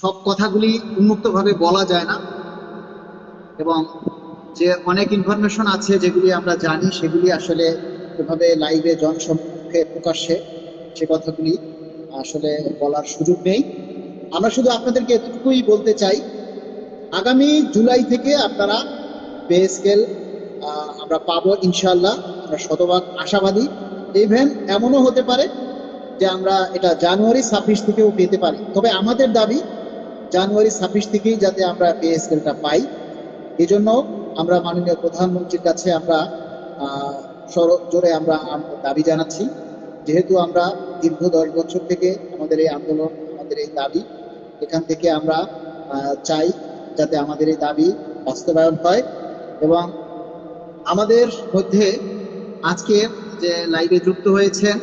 সব কথাগুলি উন্মুক্তভাবে বলা যায় না, এবং যে অনেক ইনফরমেশন আছে যেগুলি আমরা জানি সেগুলি আসলে এভাবে লাইভে জনসম্মুখে প্রকাশ্যে সে কথাগুলি আসলে বলার সুযোগ নেই। আমরা শুধু আপনাদেরকে এতটুকুই বলতে চাই, আগামী জুলাই থেকে আপনারা পে স্কেল আমরা পাবো ইনশাল্লাহ, আমরা শতভাগ আশাবাদী। ইভেন এমনও হতে পারে যে আমরা এটা জানুয়ারি 26 থেকেও পেতে পারি, তবে আমাদের দাবি জানুয়ারি 26 থেকেই যাতে আমরা পে স্কেলটা পাই। এই জন্য আমরা মাননীয় প্রধানমন্ত্রীর কাছে আমরা জোরে আমরা দাবি জানাচ্ছি। যেহেতু আমরা দীর্ঘ 10 বছর থেকে আমাদের এই আন্দোলন, আমাদের এই দাবি, এখান থেকে আমরা চাই যাতে আমাদের এই দাবি বাস্তবায়ন হয়। এবং আমাদের মধ্যে আজকে যে লাইভে যুক্ত হয়েছেন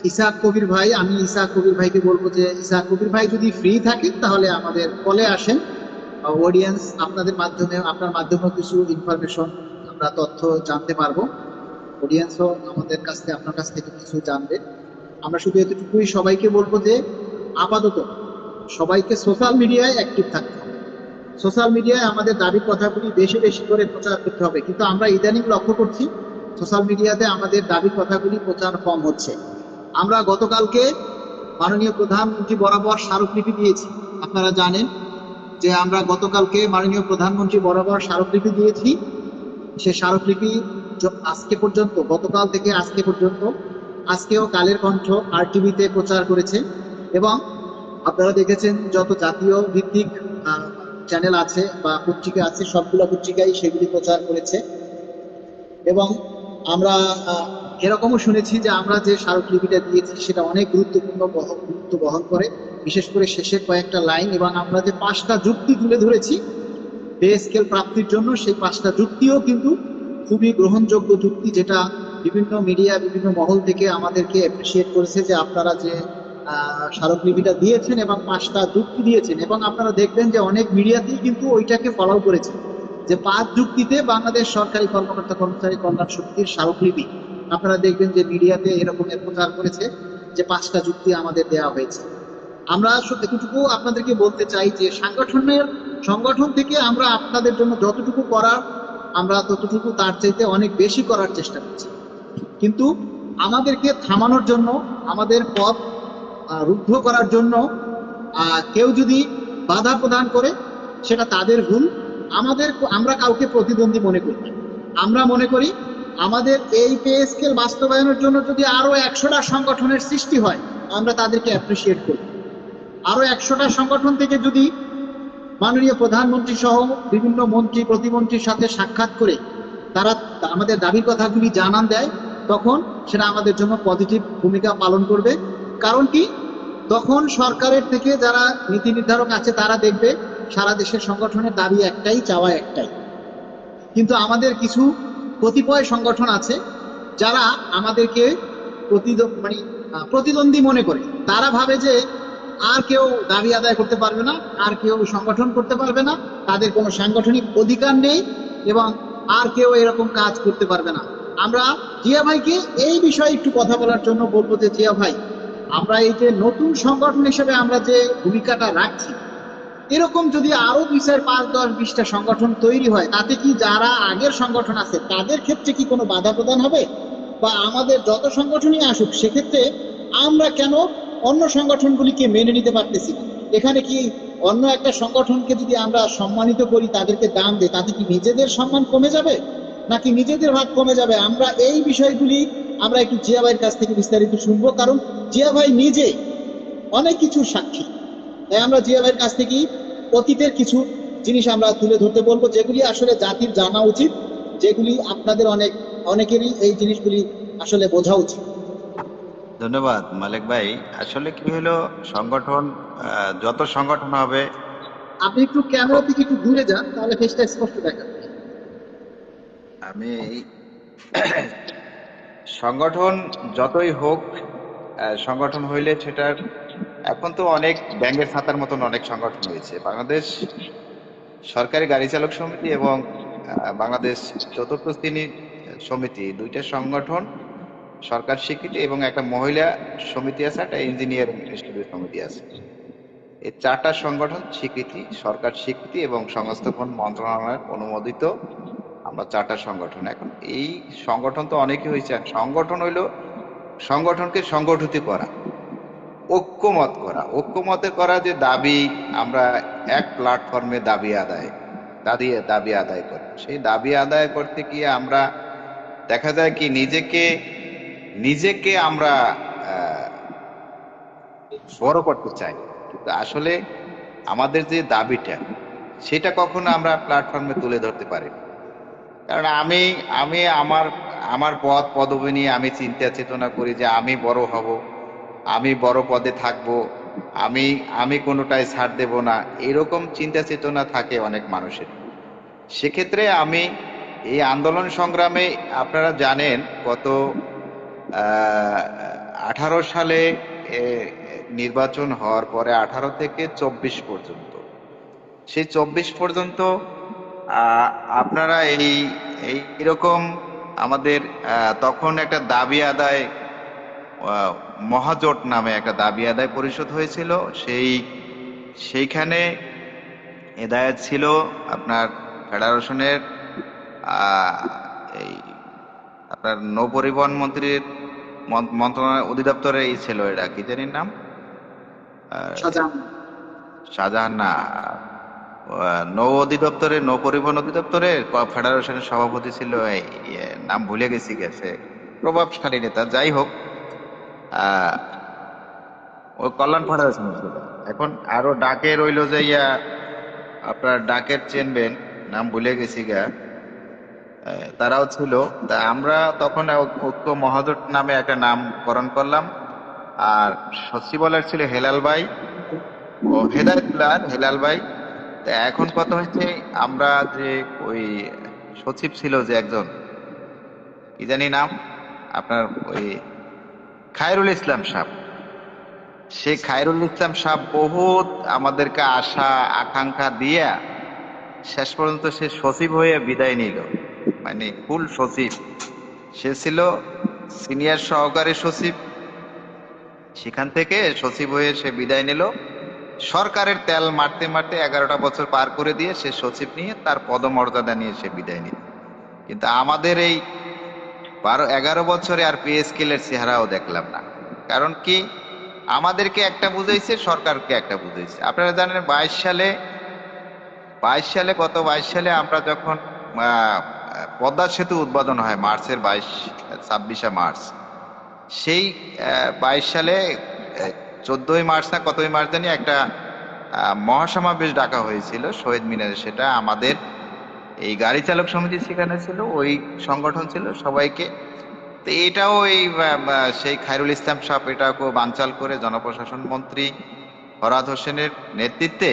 ইসাক কবির ভাই, আমি ইসাক কবির ভাইকে বলবো যে ইসাক কবির ভাই যদি ফ্রি থাকেন তাহলে আমাদের কলে আসেন। অডিয়েন্স আপনাদের মাধ্যমে, আপনার মাধ্যমে কিছু ইনফরমেশন আমরা তথ্য জানতে পারবো, অডিয়েন্সও আমাদের কাছ থেকে আপনার কাছ থেকে কিছু জানবে। আমরা শুধু এতটুকুই সবাইকে বলবো যে আপাতত সবাইকে সোশ্যাল মিডিয়ায় অ্যাক্টিভ থাকতে হবে, সোশ্যাল মিডিয়ায় আমাদের দাবির কথাগুলি বেশি বেশি করে প্রচার করতে হবে। কিন্তু আমরা ইদানিং লক্ষ্য করছি সোশ্যাল মিডিয়াতে আমাদের দাবির কথাগুলি প্রচার কম হচ্ছে। আমরা গতকালকে মাননীয় প্রধানমন্ত্রী বরাবর স্মারকলিপি দিয়েছি, আপনারা জানেন যে আমরা গতকালকে মাননীয় প্রধানমন্ত্রী বরাবর স্মারকলিপি দিয়েছি। সে স্মারকলিপি আজকে পর্যন্ত, গতকাল থেকে আজকে পর্যন্ত, আজকেও কালের কণ্ঠ RTV-তে প্রচার করেছে, এবং আপনারা দেখেছেন যত জাতীয় ভিত্তিক চ্যানেল আছে বা পত্রিকা আছে সবগুলো পত্রিকাই সেগুলি প্রচার করেছে। এবং আমরা এরকমও শুনেছি যে আমরা যে স্মারকলিপিটা দিয়েছি সেটা অনেক গুরুত্ব বহন করে, বিশেষ করে শেষের কয়েকটা লাইন। এবং আমরা যে 5টা যুক্তি তুলে ধরেছি পে স্কেল প্রাপ্তির জন্য, সেই 5টা যুক্তিও কিন্তু খুবই গ্রহণযোগ্য যুক্তি, যেটা বিভিন্ন মিডিয়া, বিভিন্ন মহল থেকে আমাদেরকে অ্যাপ্রিসিয়েট করেছে যে আপনারা যে স্মারকলিপিটা দিয়েছেন এবং 5টা যুক্তি দিয়েছেন। এবং আপনারা দেখবেন যে অনেক মিডিয়াতেই কিন্তু ওইটাকে ফলো করেছে, যে 5 যুক্তিতে বাংলাদেশ সরকারি কর্মকর্তা কর্মচারী কল্যাণ সমিতির স্মারকলিপি, আপনারা দেখবেন যে মিডিয়াতে এরকমের প্রচার করেছে যে 5টা যুক্তি আমাদের দেওয়া হয়েছে। আমরা এতটুকু আপনাদেরকে বলতে চাই যে সংগঠন থেকে আমরা আপনাদের জন্য যতটুকু করার, আমরা ততটুকু তার চাইতে অনেক বেশি করার চেষ্টা করছি। কিন্তু আমাদেরকে থামানোর জন্য, আমাদের পথ রুদ্ধ করার জন্য কেউ যদি বাধা প্রদান করে সেটা তাদের ভুল। আমরা কাউকে প্রতিদ্বন্দ্বী মনে করি না। আমরা মনে করি আমাদের এই পে স্কেল বাস্তবায়নের জন্য যদি আরো 100টা সংগঠনের সৃষ্টি হয় আমরা তাদেরকে অ্যাপ্রিসিয়েট করি। আরো 100টা সংগঠন থেকে যদি মাননীয় প্রধানমন্ত্রী সহ বিভিন্ন মন্ত্রী প্রতিমন্ত্রীর সাথে সাক্ষাৎ করে তারা আমাদের দাবির কথাগুলি জানান দেয়, তখন সেটা আমাদের জন্য পজিটিভ ভূমিকা পালন করবে। কারণ কি, তখন সরকারের থেকে যারা নীতি নির্ধারক আছে তারা দেখবে সারা দেশের সংগঠনের দাবি একটাই, চাওয়া একটাই। কিন্তু আমাদের কিছু কতিপয় সংগঠন আছে যারা আমাদেরকে প্রতিদ্বন্দ্বী মনে করে। তারা ভাবে যে আর কেউ দাবি আদায় করতে পারবে না, আর কেউ সংগঠন করতে পারবে না, তাদের কোনো সাংগঠনিক অধিকার নেই, এবং আর কেউ এরকম কাজ করতে পারবে না। আমরা জিয়া ভাইকে এই বিষয়ে একটু কথা বলার জন্য বলবো যে জিয়া ভাই, আমরা এই যে নতুন সংগঠন হিসেবে আমরা যে ভূমিকাটা রাখছি, এরকম যদি আরো 2, 4, 5, 10, 20টা সংগঠন তৈরি হয়, তাতে কি যারা আগের সংগঠন আছে তাদের ক্ষেত্রে কি কোনো বাধা প্রদান হবে? বা আমাদের যত সংগঠনই আসুক সেক্ষেত্রে আমরা কেন অন্য সংগঠনগুলিকে মেনে নিতে পারতেছি না? এখানে কি অন্য একটা সংগঠনকে যদি আমরা সম্মানিত করি, তাদেরকে দাম দেই, তাতে কি নিজেদের সম্মান কমে যাবে নাকি নিজেদের ভাগ কমে যাবে? আমরা এই বিষয়গুলি আমরা একটু জিয়া ভাইয়ের কাছ থেকে বিস্তারিত শুনবো, কারণ জিয়া ভাই নিজে অনেক কিছুর সাক্ষী। তাই আমরা জিয়া ভাইয়ের কাছ থেকেই অতীতের কিছু জিনিস আমরা তুলে ধরতে বলবো, যেগুলি আসলে জাতির জানা উচিত, যেগুলি আপনাদের অনেকেরই এই জিনিসগুলি আসলে বোঝা উচিত। ধন্যবাদ মালিক ভাই। আসলে কি হলো, সংগঠন যত সংগঠন হবে, আপনি একটু ক্যামেরা থেকে একটু দূরে যান, তাহলে ফেসটা স্পষ্ট দেখা যাবে। আমি সংগঠন যতই হোক, সংগঠন হইলে সেটার, এখন তো অনেক ব্যাংকের খাতার মতন অনেক সংগঠন হয়েছে। বাংলাদেশ সরকারি গাড়ি চালক সমিতি এবং বাংলাদেশ চতুর্থ শ্রেণী সমিতি, 2টা সংগঠন সরকার স্বীকৃতি, এবং একটা মহিলা সমিতি আছে, একটা ইঞ্জিনিয়ারিং ইনস্টিটিউট সমিতি আছে। এই 4টা সংগঠন স্বীকৃতি, সরকার স্বীকৃতি এবং সংস্থাপন মন্ত্রণালয়ের অনুমোদিত আমরা 4টা সংগঠন। এখন এই সংগঠন তো অনেকই হয়েছে। সংগঠন হইল সংগঠনকে সংগঠিত করা, ঐক্যমত করা। ঐক্যমতে করা যে দাবি, আমরা এক প্ল্যাটফর্মে দাবি আদায় করি। সেই দাবি আদায় করতে গিয়ে আমরা দেখা যায় কি নিজেকে আমরা বড় করতে চাই, কিন্তু আসলে আমাদের যে দাবিটা সেটা কখনো আমরা প্ল্যাটফর্মে তুলে ধরতে পারি না। কারণ আমি আমি আমার আমার পদ পদবি নিয়ে আমি চিন্তা চেতনা করি যে আমি বড় হব, আমি বড় পদে থাকব, আমি কোনোটাই ছাড় দেব না, এরকম চিন্তা চেতনা থাকে অনেক মানুষের। সেক্ষেত্রে আমি এই আন্দোলন সংগ্রামে, আপনারা জানেন গত 18 সালে নির্বাচন হওয়ার পরে 18 থেকে 24 পর্যন্ত, সেই 24 পর্যন্ত আপনারা এইরকম আমাদের তখন একটা দাবি আদায় মহাজোট নামে একটা দাবি আদায় পরিষদ হয়েছিল। সেইখানে হেদায়েত ছিল আপনার ফেডারেশনের এই আপনার নৌপরিবহন মন্ত্রীর মন্ত্রণালয় অধিদপ্তরে ছিল, এটা কি জানি নাম, শাহজাহান না, নৌ পরিবহন অধিদপ্তরে ফেডারেশনের সভাপতি ছিল, নাম ভুলে গেছে, প্রভাবশালী নেতা। যাই হোক, ওই কল্যাণ ফেডারেশন ছিল। এখন আরো ডাকে রইল যে আপনার ডাকের চেনবেন, নাম ভুলে গেছি তারাও ছিল। তা আমরা তখন ঐক্য মহাজোট নামে একটা নামকরণ করলাম। আর সচিবালয় ছিল হেলাল ভাই ও হেলাল ভাই। তা এখন কথা হচ্ছে, আমরা যে ওই সচিব ছিল যে একজন, কি জানি নাম, আপনার ওই খায়রুল ইসলাম সাহেব, সেই খায়রুল ইসলাম সাহেব বহুত আমাদেরকে আশা আকাঙ্ক্ষা দিয়া শেষ পর্যন্ত সে সচিব হয়ে বিদায় নিল, মানে ফুল সচিব। সে ছিল সিনিয়র সহকারী সচিব, সেখান থেকে সচিব হয়ে সে বিদায় নিল। সরকারের তেল মারতে মারতে 11টা বছর পার করে দিয়ে সে সচিব নিয়ে তার পদমর্যাদা নিয়ে সে বিদায় নিল। কিন্তু আমাদের এই 11 বছরে আর পে স্কেলের চেহারাও দেখলাম না। কারণ কি, আমাদেরকে একটা বুঝাইছে, সরকারকে একটা বুঝাইছে। আপনারা জানেন গত 22 সালে আমরা যখন পদ্মা সেতু উদ্বোধন হয় মার্চের 26 মার্চ, সেই 22 সালে 14ই মার্চ না কতই মার্চ জানি একটা মহাসমাবেশ ডাকা হয়েছিল শহীদ মিনারে। সেটা আমাদের এই গাড়ি চালক সমিতি সেখানে ছিল, ওই সংগঠন ছিল সবাইকে। তো এটাও সেই খায়রুল ইসলাম সাহেব এটাকে বানচাল করে জনপ্রশাসন মন্ত্রী ফরহাদ হোসেনের নেতৃত্বে